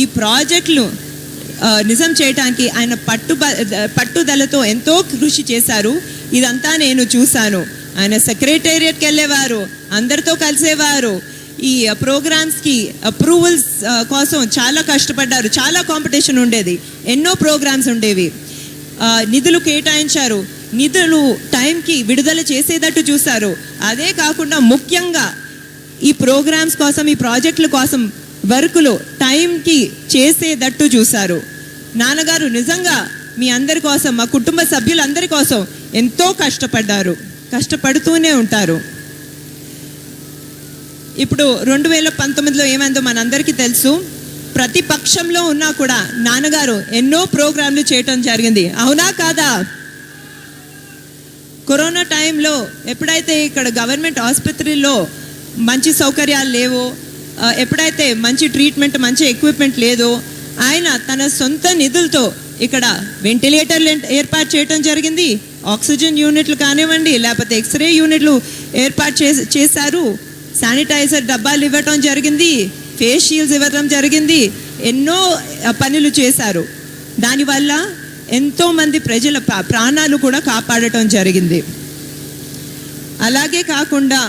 ఈ ప్రాజెక్టులు నిజం చేయడానికి ఆయన పట్టుదలతో ఎంతో కృషి చేశారు. ఇదంతా నేను చూశాను. ఆయన సెక్రటేరియట్కి వెళ్ళేవారు, అందరితో కలిసేవారు, ఈ ప్రోగ్రామ్స్కి అప్రూవల్స్ కోసం చాలా కష్టపడ్డారు. చాలా కాంపిటీషన్ ఉండేది, ఎన్నో ప్రోగ్రామ్స్ ఉండేవి. నిధులు కేటాయించారు, నిధులు టైంకి విడుదల చేసేటట్టు చూశారు. అదే కాకుండా ముఖ్యంగా ఈ ప్రోగ్రామ్స్ కోసం, ఈ ప్రాజెక్టుల కోసం వర్కులు టైంకి చేసేటట్టు చూశారు. నాన్నగారు నిజంగా మీ అందరి కోసం, మా కుటుంబ సభ్యులందరి కోసం ఎంతో కష్టపడ్డారు, కష్టపడుతూనే ఉంటారు. ఇప్పుడు 2019లో ఏమైందో మనందరికీ తెలుసు. ప్రతిపక్షంలో ఉన్నా కూడా నాన్నగారు ఎన్నో ప్రోగ్రాంలు చేయటం జరిగింది, అవునా కాదా? కరోనా టైంలో ఎప్పుడైతే ఇక్కడ గవర్నమెంట్ ఆసుపత్రిలో మంచి సౌకర్యాలు లేవో, ఎప్పుడైతే మంచి ట్రీట్మెంట్, మంచి ఎక్విప్మెంట్ లేదో, ఆయన తన సొంత నిధులతో ఇక్కడ వెంటిలేటర్లు ఏర్పాటు చేయటం జరిగింది. ఆక్సిజన్ యూనిట్లు కానివ్వండి, లేకపోతే ఎక్స్రే యూనిట్లు ఏర్పాటు చేశారు. శానిటైజర్ డబ్బాలు ఇవ్వటం జరిగింది, ఫేస్ షీల్డ్స్ ఇవ్వటం జరిగింది, ఎన్నో పనులు చేశారు. దానివల్ల ఎంతోమంది ప్రజల ప్రాణాలు కూడా కాపాడటం జరిగింది. అలాగే కాకుండా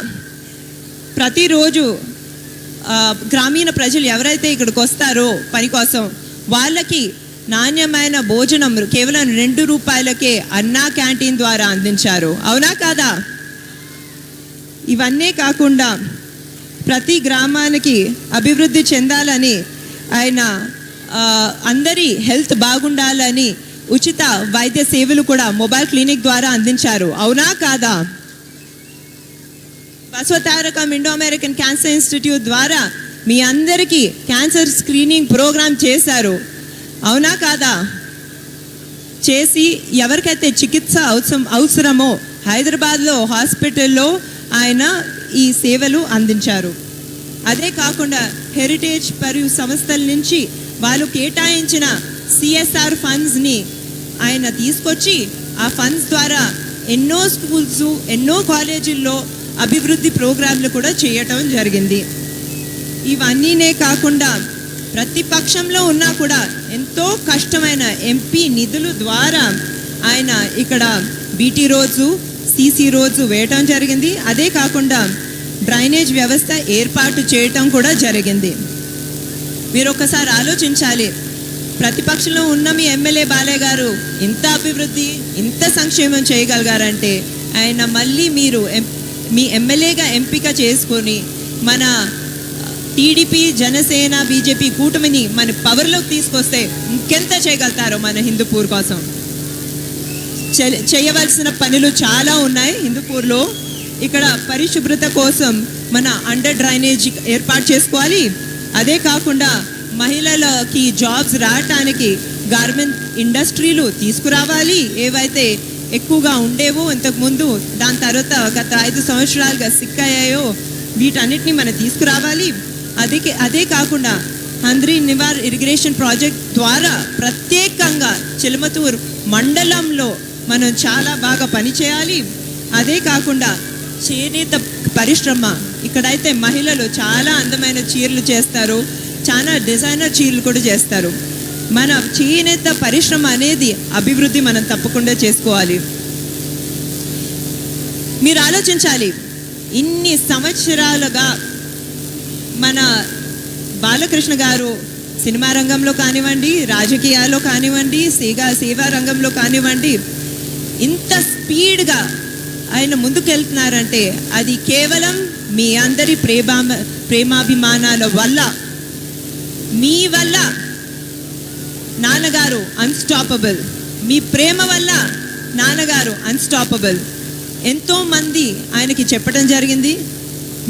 ప్రతిరోజు గ్రామీణ ప్రజలు ఎవరైతే ఇక్కడికి వస్తారో పని కోసం, వాళ్ళకి నాణ్యమైన భోజనం కేవలం 2 రూపాయలకే అన్నా క్యాంటీన్ ద్వారా అందించారు, అవునా కాదా? ఇవన్నీ కాకుండా ప్రతి గ్రామానికి అభివృద్ధి చెందాలని, ఆయన అందరి హెల్త్ బాగుండాలని ఉచిత వైద్య సేవలు కూడా మొబైల్ క్లినిక్ ద్వారా అందించారు, అవునా కాదా? Basavatarakam Indo American cancer institute ద్వారా మీ అందరికీ క్యాన్సర్ స్క్రీనింగ్ ప్రోగ్రామ్ చేశారు, అవునా కాదా? చేసి ఎవరికైతే చికిత్స అవసరమో హైదరాబాద్లో హాస్పిటల్లో ఆయన ఈ సేవలు అందించారు. అదే కాకుండా హెరిటేజ్ మరియు సంస్థల నుంచి వాళ్ళు కేటాయించిన CSR ఫండ్స్ని ఆయన తీసుకొచ్చి ఆ ఫండ్స్ ద్వారా ఎన్నో స్కూల్స్, ఎన్నో కాలేజీల్లో అభివృద్ధి ప్రోగ్రాంలు కూడా చేయటం జరిగింది. ఇవన్నీనే కాకుండా ప్రతిపక్షంలో ఉన్నా కూడా ఎంతో కష్టమైన MP నిధుల ద్వారా ఆయన ఇక్కడ BT రోడ్స్, CC రోడ్స్ వేయటం జరిగింది. అదే కాకుండా డ్రైనేజ్ వ్యవస్థ ఏర్పాటు చేయటం కూడా జరిగింది. మీరు ఒకసారి ఆలోచించాలి, ప్రతిపక్షంలో ఉన్న మీ ఎమ్మెల్యే బాలయ్య గారు ఇంత అభివృద్ధి, ఇంత సంక్షేమం చేయగలిగారంటే ఆయన మళ్ళీ మీరు మీ ఎమ్మెల్యేగా ఎంపిక చేసుకొని మన TDP, జనసేన, BJP కూటమిని మన పవర్లోకి తీసుకొస్తే ఇంకెంత చేయగలుగుతారో మన హిందూపూర్ కోసం. చేయవలసిన పనులు చాలా ఉన్నాయి హిందూపూర్లో. ఇక్కడ పరిశుభ్రత కోసం మన అండర్ డ్రైనేజ్ ఏర్పాటు చేసుకోవాలి. అదే కాకుండా మహిళలకి జాబ్స్ రావటానికి గార్మెంట్ ఇండస్ట్రీలు తీసుకురావాలి. ఏవైతే ఎక్కువగా ఉండేవో ఇంతకుముందు, దాని తర్వాత గత 5 సంవత్సరాలుగా సిక్కయ్యాయో వీటన్నిటిని మనం తీసుకురావాలి. అదే కాకుండా హంద్రీ నివార్ ఇరిగేషన్ ప్రాజెక్ట్ ద్వారా ప్రత్యేకంగా చిలమతూరు మండలంలో మనం చాలా బాగా పనిచేయాలి. అదే కాకుండా చేనేత పరిశ్రమ, ఇక్కడైతే మహిళలు చాలా అందమైన చీరలు చేస్తారు, చాలా డిజైనర్ చీరలు కూడా చేస్తారు. మన చేనేత పరిశ్రమ అనేది అభివృద్ధి మనం తప్పకుండా చేసుకోవాలి. మీరు ఆలోచించాలి, ఇన్ని సంవత్సరాలుగా మన బాలకృష్ణ గారు సినిమా రంగంలో కానివ్వండి, రాజకీయాల్లో కానివ్వండి, సేవా రంగంలో కానివ్వండి, ఇంత స్పీడ్గా ఆయన ముందుకెళ్తున్నారంటే అది కేవలం మీ అందరి ప్రేమాభిమానాల వల్ల, మీ వల్ల. నాన్నగారు అన్స్టాపబుల్, మీ ప్రేమ వల్ల నాన్నగారు అన్స్టాపబుల్. ఎంతోమంది ఆయనకి చెప్పడం జరిగింది,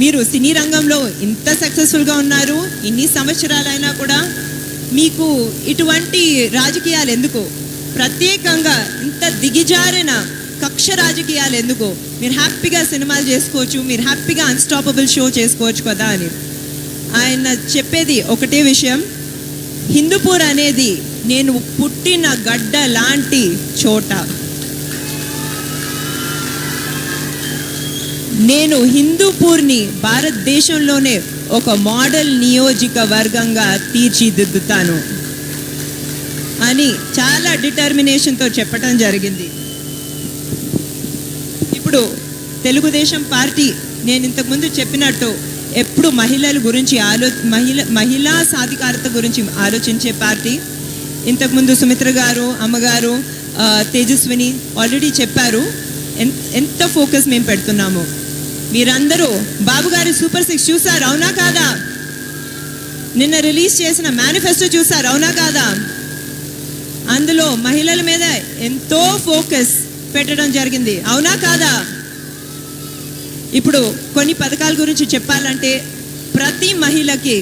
మీరు సినీ రంగంలో ఇంత సక్సెస్ఫుల్గా ఉన్నారు, ఇన్ని సంవత్సరాలైనా కూడా మీకు ఇటువంటి రాజకీయాలు ఎందుకు, ప్రత్యేకంగా ఇంత దిగజారిన కక్ష రాజకీయాలు ఎందుకు, మీరు హ్యాపీగా సినిమాలు చేసుకోవచ్చు, మీరు హ్యాపీగా అన్స్టాపబుల్ షో చేసుకోవచ్చు కదా అని. ఆయన చెప్పేది ఒకటే విషయం, హిందూపూర్ అనేది నేను పుట్టిన గడ్డ లాంటి చోట. నేను హిందూపూర్ని భారతదేశంలోనే ఒక మోడల్ నియోజకవర్గంగా తీర్చిదిద్దుతాను అని చాలా డిటర్మినేషన్తో చెప్పడం జరిగింది. ఇప్పుడు తెలుగుదేశం పార్టీ నేను ఇంతకుముందు చెప్పినట్టు ఎప్పుడు మహిళల గురించి మహిళా సాధికారత గురించి ఆలోచించే పార్టీ. ఇంతకుముందు సుమిత్ర గారు, అమ్మగారు, తేజస్విని ఆల్రెడీ చెప్పారు ఎంత ఫోకస్ మేము పెడుతున్నాము. మీరందరూ బాబు గారి సూపర్ 6 చూసారు, అవునా కాదా? నిన్న రిలీజ్ చేసిన మేనిఫెస్టో చూసారు, అవునా కాదా? అందులో మహిళల మీద ఎంతో ఫోకస్ పెట్టడం జరిగింది, అవునా కాదా? ఇప్పుడు కొన్ని పథకాల గురించి చెప్పాలంటే ప్రతి మహిళకి